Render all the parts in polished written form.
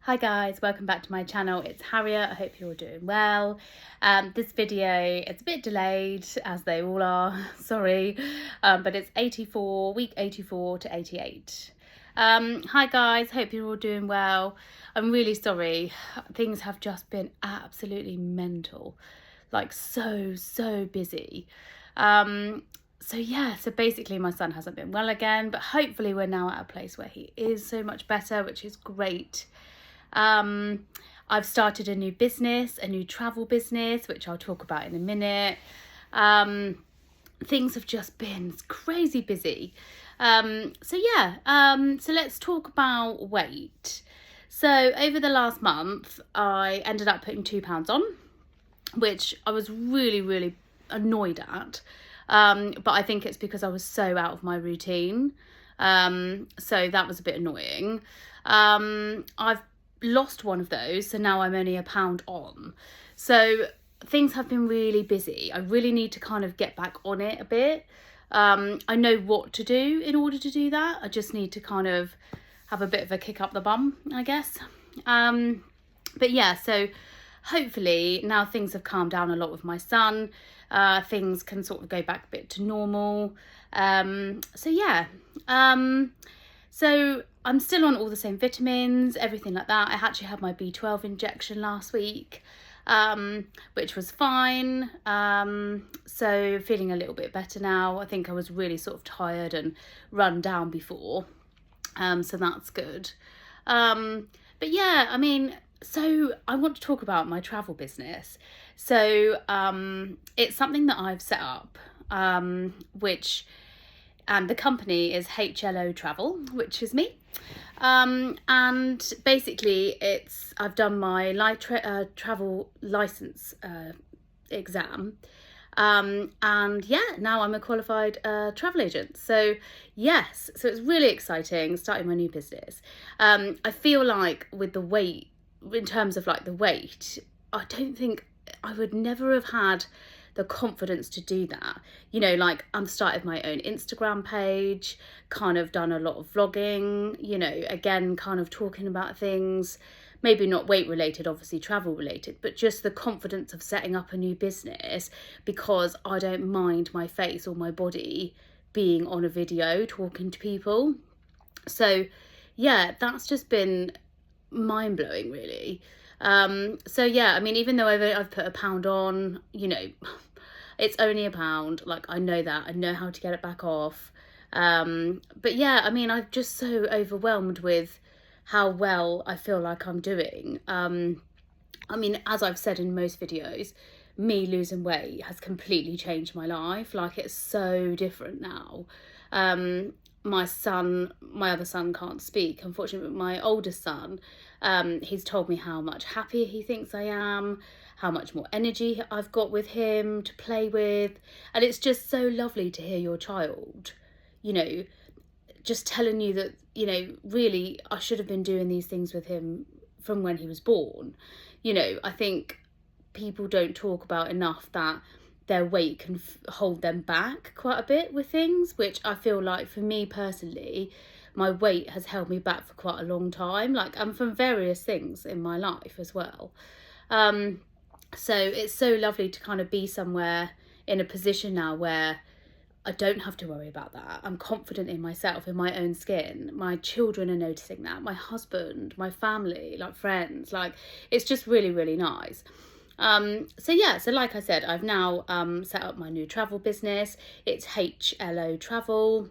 Hi guys, welcome back to my channel. It's Harriet. I hope you're all doing well. This video, it's a bit delayed as they all are, sorry, but it's week 84 to 88. Hi guys, hope you're all doing well. I'm really sorry. Things have just been absolutely mental, like so busy. So basically my son hasn't been well again, but hopefully we're now at a place where he is so much better, which is great. I've started a new business, a new travel business, which I'll talk about in a minute. Things have just been crazy busy. So let's talk about weight. So over the last month, I ended up putting 2 pounds on, which I was really annoyed at. But I think it's because I was so out of my routine. So that was a bit annoying. I've lost one of those, so now I'm only £1 on. So things have been really busy. I really need to kind of get back on it a bit. I know what to do in order to do that. I just need to kind of have a bit of a kick up the bum, I guess. But yeah, so hopefully now things have calmed down a lot with my son. Things can sort of go back a bit to normal. So I'm still on all the same vitamins, everything like that. I actually had my B12 injection last week, which was fine. So feeling a little bit better now. I think I was really sort of tired and run down before. So that's good. But yeah, I mean, so I want to talk about my travel business. So it's something that I've set up, and the company is HLO Travel, which is me. And basically I've done my travel license exam. And yeah, now I'm a qualified travel agent. So yes, so it's really exciting starting my new business. I feel like with the weight, in terms of like the weight, I don't think I would never have had the confidence to do that. You know, like I've started my own Instagram page, kind of done a lot of vlogging, you know, again, kind of talking about things, maybe not weight related, obviously travel related, but just the confidence of setting up a new business because I don't mind my face or my body being on a video talking to people. So yeah, that's just been mind-blowing really. So yeah, I mean, even though I've put £1 on, you know, it's only £1. Like, I know that. I know how to get it back off. But yeah, I mean, I'm just so overwhelmed with how well I feel like I'm doing. I mean, as I've said in most videos, me losing weight has completely changed my life. Like, it's so different now. My other son can't speak, unfortunately, but my oldest son, he's told me how much happier he thinks I am, how much more energy I've got with him to play with. And it's just so lovely to hear your child, you know, just telling you that, you know, really I should have been doing these things with him from when he was born. You know, I think people don't talk about enough that their weight can hold them back quite a bit with things, which I feel like for me personally, my weight has held me back for quite a long time, like, and from various things in my life as well. So it's so lovely to kind of be somewhere in a position now where I don't have to worry about that. I'm confident in myself, in my own skin. My children are noticing that, my husband, my family, like friends, like it's just really nice. So like I said, I've now set up my new travel business. It's HLO Travel.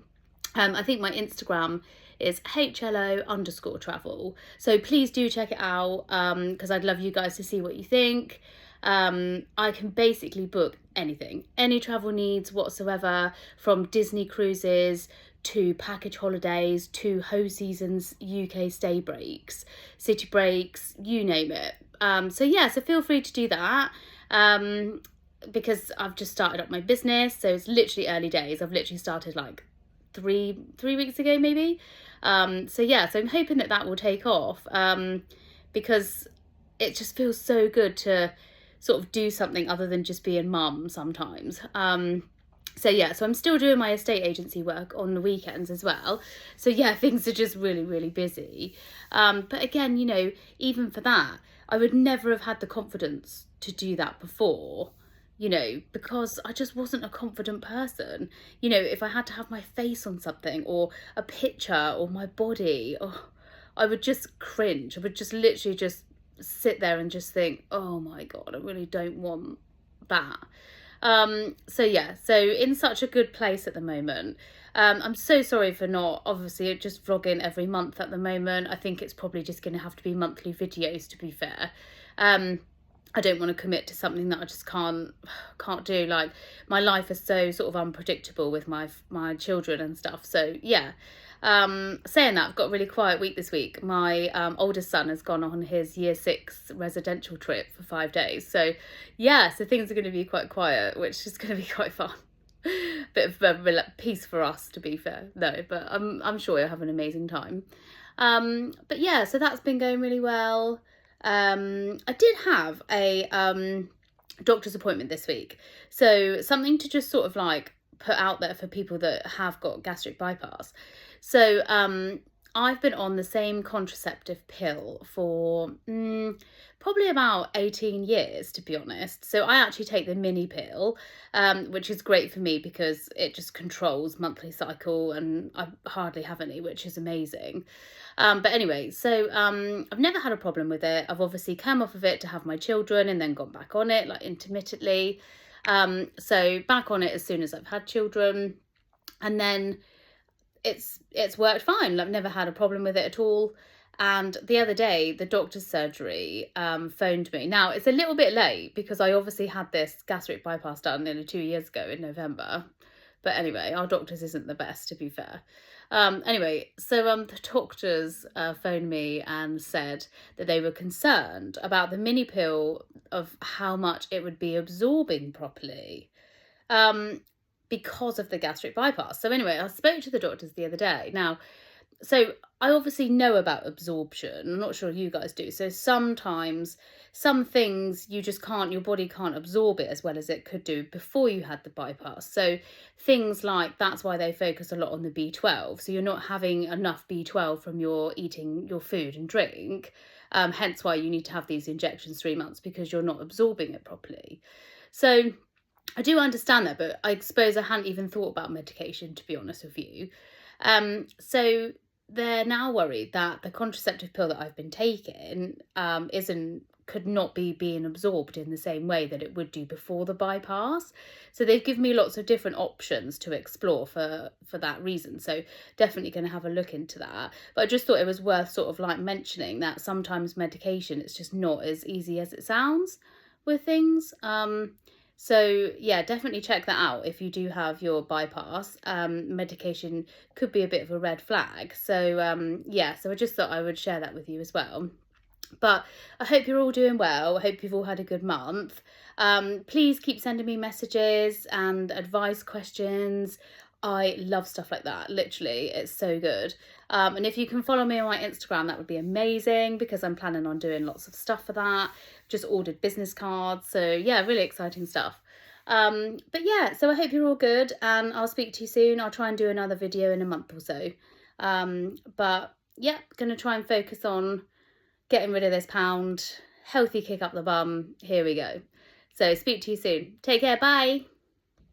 I think my Instagram is HLO_travel. So please do check it out because I'd love you guys to see what you think. I can basically book anything, any travel needs whatsoever, from Disney cruises to package holidays to Ho Seasons UK stay breaks, city breaks, you name it. So feel free to do that because I've just started up my business, so it's literally early days. I've literally started like three weeks ago maybe. So I'm hoping that will take off because it just feels so good to sort of do something other than just being mum sometimes. So yeah, so I'm still doing my estate agency work on the weekends as well. So yeah, things are just really, really busy. But again, you know, even for that, I would never have had the confidence to do that before, you know, because I just wasn't a confident person. You know, if I had to have my face on something or a picture or my body, oh, I would just cringe. I would just literally just sit there and just think, oh my God, I really don't want that. So yeah, so in such a good place at the moment. I'm so sorry for not obviously just vlogging every month at the moment. I think it's probably just going to have to be monthly videos, to be fair. I don't want to commit to something that I just can't do. Like, my life is so sort of unpredictable with my children and stuff. So yeah. Saying that, I've got a really quiet week this week. My oldest son has gone on his year 6 residential trip for 5 days. So yeah, so things are going to be quite quiet, which is going to be quite fun. Bit of peace for us, to be fair. No, but I'm sure you'll have an amazing time. But yeah, so that's been going really well. I did have a doctor's appointment this week. So something to just sort of like put out there for people that have got gastric bypass. So I've been on the same contraceptive pill for probably about 18 years, to be honest. So I actually take the mini pill, which is great for me because it just controls monthly cycle and I hardly have any, which is amazing. But anyway, so I've never had a problem with it. I've obviously come off of it to have my children and then gone back on it, like intermittently. So back on it as soon as I've had children, and then it's worked fine. I've never had a problem with it at all. And the other day, the doctor's surgery phoned me. Now, it's a little bit late because I obviously had this gastric bypass done nearly 2 years ago in November. But anyway, our doctors isn't the best, to be fair. Anyway, so the doctors phoned me and said that they were concerned about the mini pill, of how much it would be absorbing properly. Because of the gastric bypass. So anyway, I spoke to the doctors the other day. Now, so I obviously know about absorption. I'm not sure you guys do. So sometimes some things you just can't, your body can't absorb it as well as it could do before you had the bypass. So things like, that's why they focus a lot on the B12. So you're not having enough B12 from your eating your food and drink. Hence why you need to have these injections 3 months, because you're not absorbing it properly. So I do understand that, but I suppose I hadn't even thought about medication, to be honest with you. So they're now worried that the contraceptive pill that I've been taking could not be being absorbed in the same way that it would do before the bypass. So they've given me lots of different options to explore for that reason. So definitely going to have a look into that. But I just thought it was worth sort of like mentioning that sometimes medication, it's just not as easy as it sounds with things. So yeah, definitely check that out if you do have your bypass. Medication could be a bit of a red flag. So yeah, so I just thought I would share that with you as well. But I hope you're all doing well. I hope you've all had a good month. Please keep sending me messages and advice questions. I love stuff like that. Literally, it's so good. And if you can follow me on my Instagram, that would be amazing, because I'm planning on doing lots of stuff for that. Just ordered business cards. So yeah, really exciting stuff. But yeah, so I hope you're all good, and I'll speak to you soon. I'll try and do another video in a month or so. But yeah, gonna try and focus on getting rid of this pound, healthy kick up the bum. Here we go. So speak to you soon. Take care. Bye.